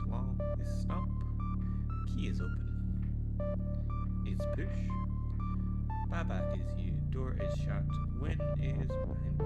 wall is stop. Key is open. It's push. Baba is you. Door is shut. When is behind.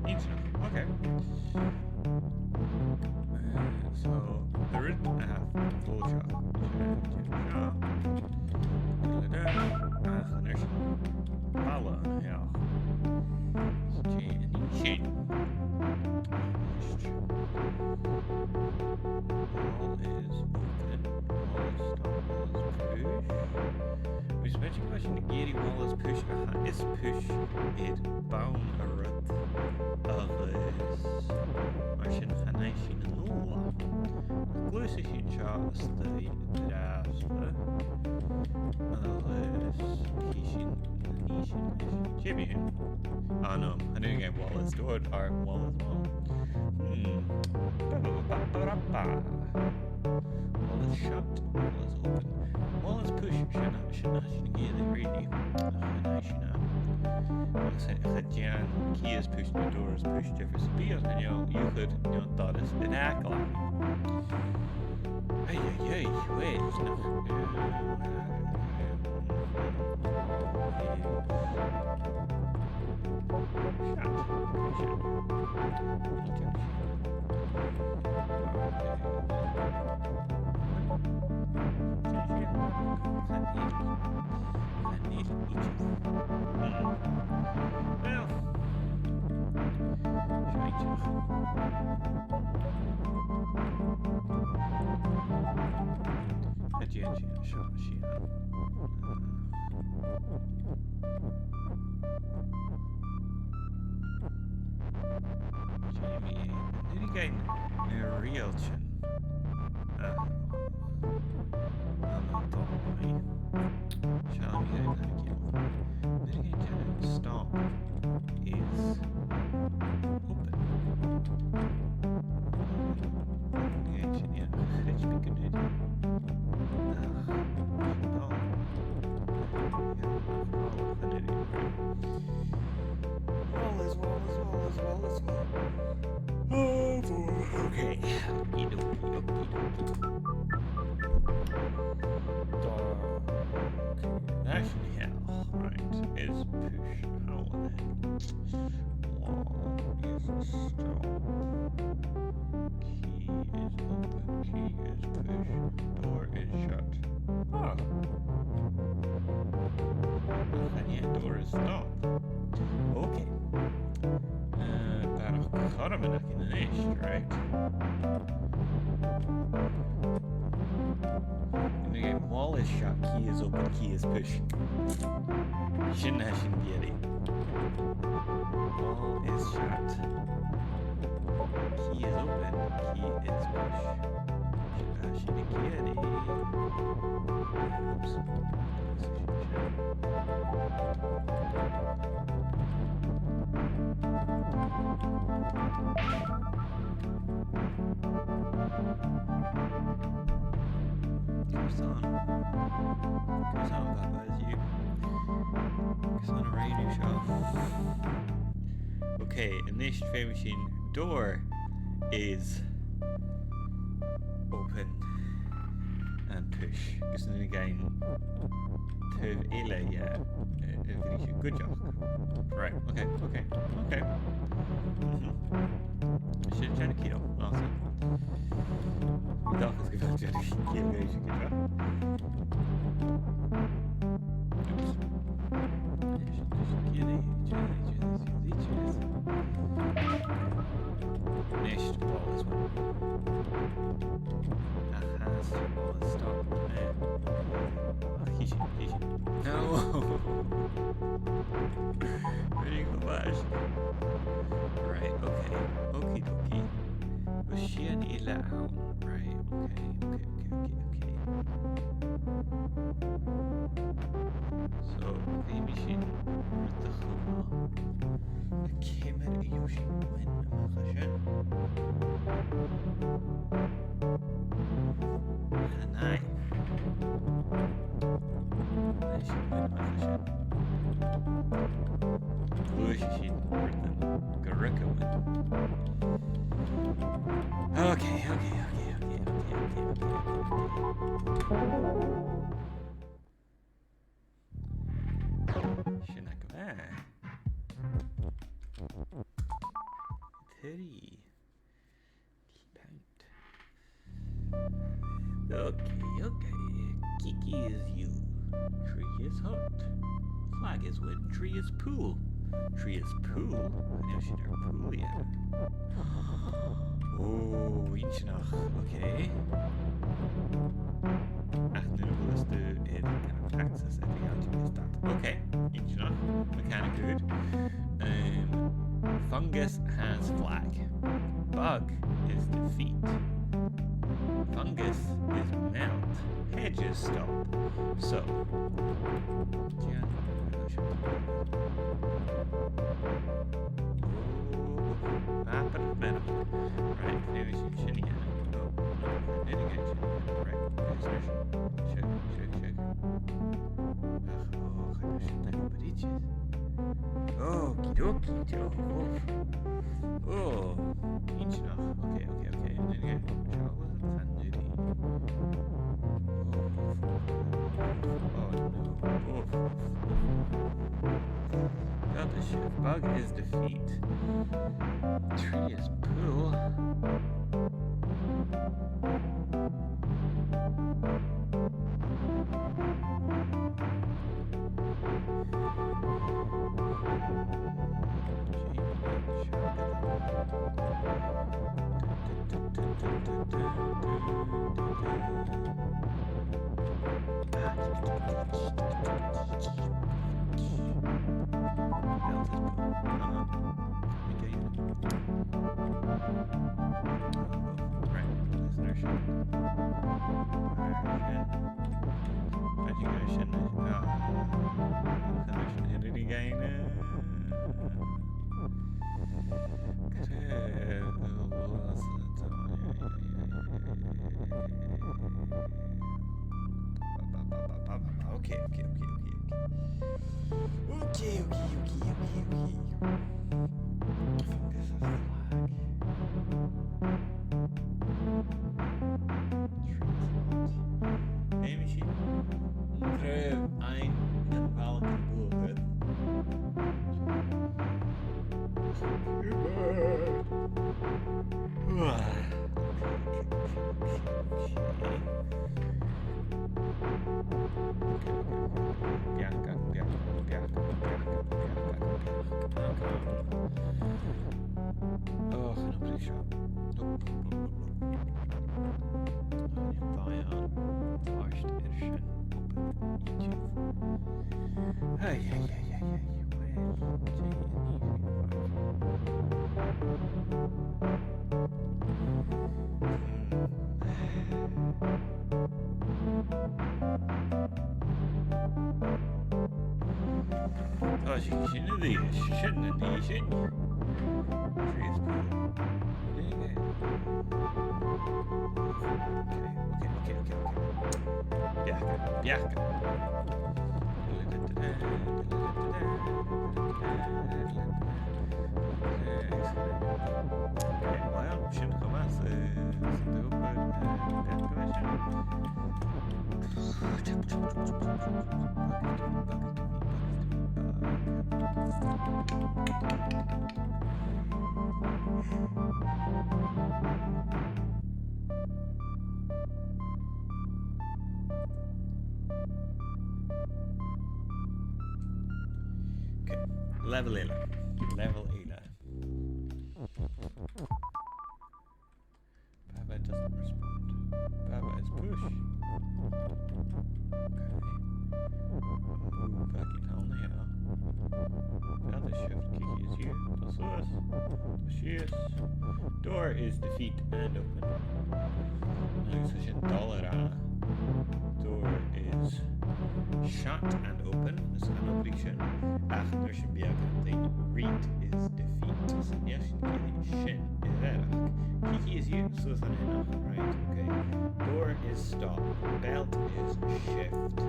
Needs to know. Okay. So the rhythm have full shot. Alla, ja. Shit. Wall is open. Wall is stop. Wall is push. Dus weet je wat je negeren wall is push? Is push it bound a rut of is. Als je nog een ijsje in de nul. Cluicheamaid in Charles de draafste. Jimmy. Oh no, I didn't get wall is door or wall is wall. Wall is shut, wall is open. Wall is push, should get it really. Gedaan, key is push, the door is push, Jefferson Beers, and you could, dat is een akkel. Hey, wait, no. Nu ga je een reeltje. Shall we go back here? Nu ga je stop is open. Ja, het je kunnen doen. Okay. Actually, yeah, right, is push. How the heck? Wall is stop. Key is open. Key is push. Door is shut. Oh. And yeah, door is stop. Okay. Daarom gaan we nog in de eerste, right? And again, wall is shut, key is open, key is push. Shouldn't get it. Wall is shut. Key is open, key is push. Shouldn't get it. Oops. Tusa Baba is you. It's on a radio show. Okay, and this fame machine door is open and push. Dus dan again to Ele, yeah. Good job. Right, okay. I should have tried to kill. Awesome. Dark is going to try to kill me. Good job. Next ball is one. Has ball is stopped. No. Ready to go back. Right, okay. Okie dokie. We zien Ila out. Right, okay. So, the machine with the Huma. The camera using when magazine. Hanai. Cluicheamaid with the Garrick. Okay. Shinakva. Teddy. Okay. Kiki is you. Tree is hot. Flag is wet. Tree is pool. Tree is pool. I know she never pool yet. Oh, eentje nog. Oké. Ach, nu is de access at the outje is dat. Oké, eentje nog. Mechanic good. Fungus has flag. Bug is defeat. Fungus is mount. Hedges stop. So. Right, maybe some shinny. Oh, no. Mitigation. Right. Check. Oh, ga je zitten in berichtjes. Okidoki. Oh, eentje nog. Oké. En dan ga je nog gaan nu die. Dat is je. Bug is defeat. Tree is pool. Okay. Als je zin in is, zin in die zin. Oké. Ja. Şimdi komaz Level 11. Baba doesn't respond. Baba is push. Okay. Fucking hell now. Another shift. Kiki is here. Das was. She is. Door is defeat and open. Nu is een dollar aan. Door is shut and open. Dus een operation. Achter zijn biakanting. Read is defeat. Dus een eerste shin is erg. Kiki is here. So is een enough. Right, okay. Door is stop. Belt is shift.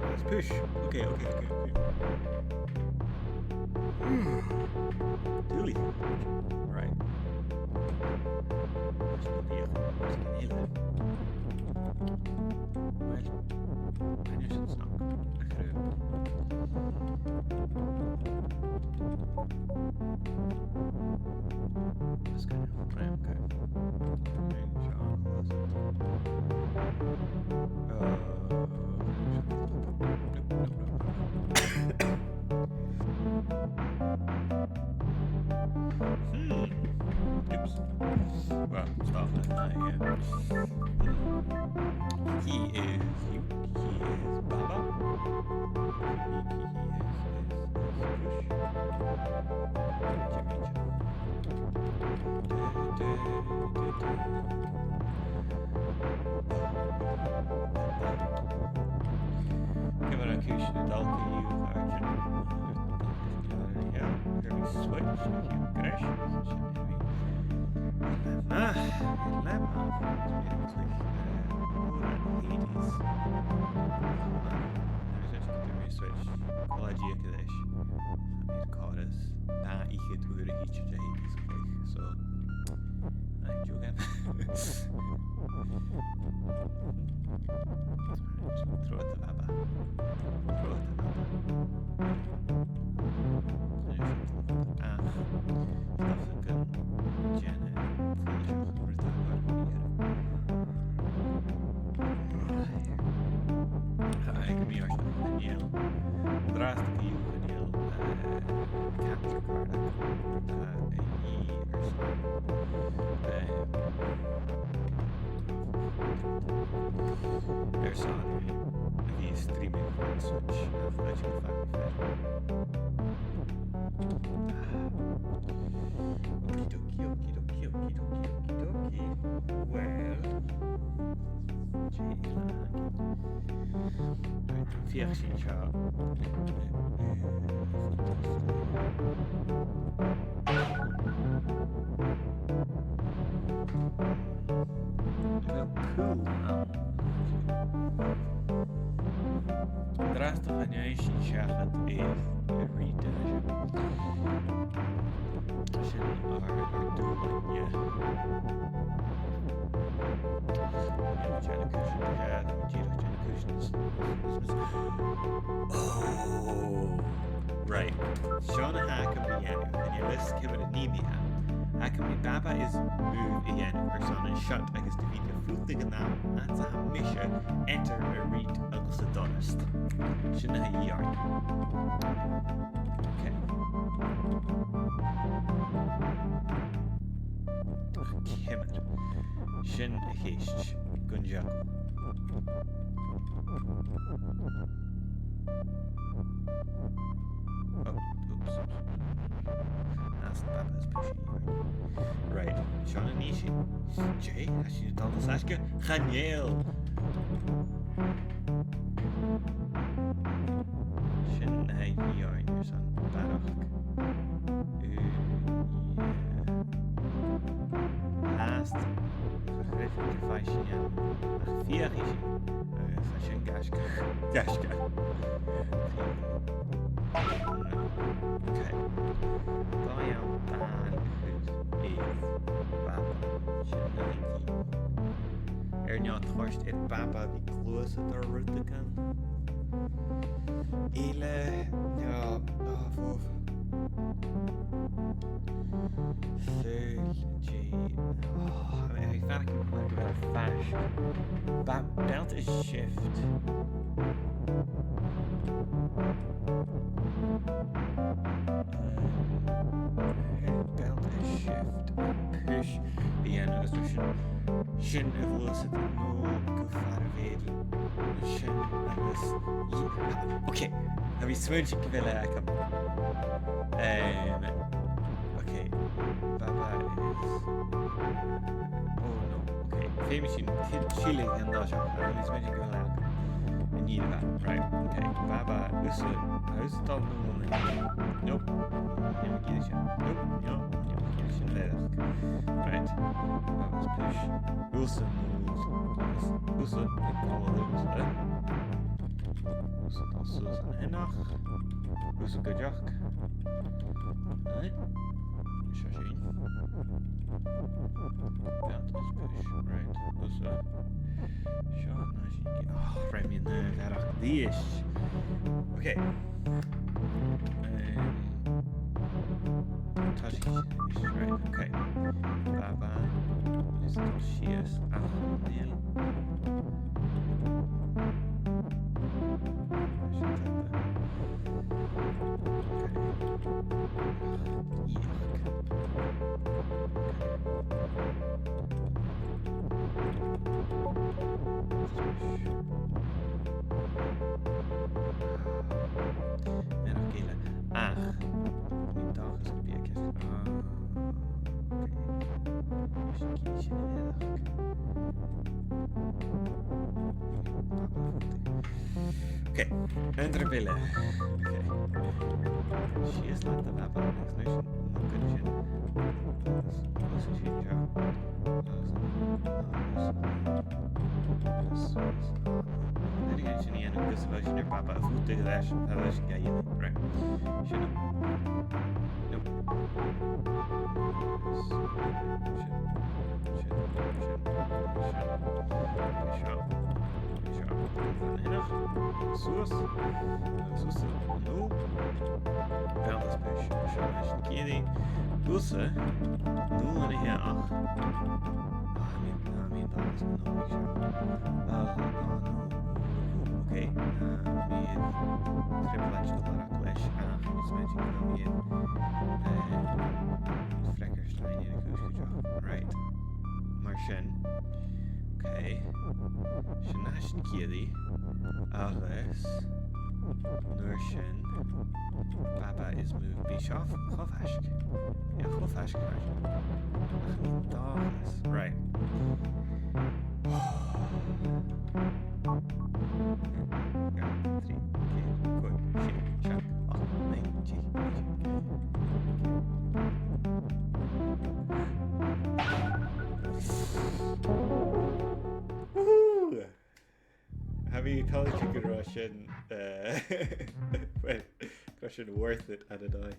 Let's push. Okay. Duilich. Right. Well, I knew it's not. I could have. That's kind of right, okay. And John was it? Oops. Well, stuff like that, yeah. He is you. He is Baba. Given a cushion and dalke you arjun. Ja, we switch. You crash. Dilemma. Hades. Switch. Quality Kadesh. Samir Chorus. Da ich het ure hitje Hades. So. I'm joking. Throw it to Baba. Throw it to Baba. Staffiken. Jenna. Ik ben juist nog geniaal. Draast ik hier geniaal. Capture card. Er staat die streaming van Switch. Dat je vaak Okidoki. Well. Versie ja. Wel cool. Draast de financiën zeggen is read als je are doing yeah. Oh, right. Shona Hakam Yanu, and your list given a Nimi Ham. Hakam Baba is move again, persona shut, I guess defeat the food thing and now, and Sam Misha enter a read Uncle Sadonist. Shona Yarn. Okay. Kimmer. Shin Hish. Gunjaku. Oh, oops. That's Baba's pushy. Right. Shana Nishi. Jay, as you told us, Ashka. Chaniel. Shin Yarn, your son. Barrachd. Last. Gegeven fashion. Vier is fashion gashka. Okay. Bayam dan is Baba. Not horst het Baba die close door Ruttekan. Ile ja voor 30G. Ik vaak moet wel fast. Belt is shift. Belt is shift. Push. Ja, nu is het Shin evolution no gevaar weer. Shin alles. Okay. Heb je switch willen eigenlijk? Okay. Baba is. Oh no. Okay. Famous in Chile and Russia. Is switch willen eigenlijk. In ieder geval. Right. Okay. Baba is huis dan doen. Nope. Ja, kies je. Nope. Ja. Right. Baba's push. Wilson. Wilson. Ik kan wel doen. Wilson als Susan en nog. Wilson Gajak. Nee. Shashin. Ja, dat is push. Right. Wilson. Sean, Remy, Barrachd Duilich. Okay. Right, okay. Baba is Tushas Ahmil. Okay, entre pille. Okay. She is not the Baba next nation. Baba voet tegen de rest. Dat is een gegeven. Right. Shouldn't. Nope. Sus. No. Veldas push. Shamash Kiri. Tusa. No en hier 8. I mean dat is nog okay. Triple Clash right. Marchen. Okay. Shanashin Kiri. Ares. Nurshin. Baba is moved Bischoff. Hofashk. Yeah, Hofashk. Right. Have you college chicken Russian Russian worth it at a die?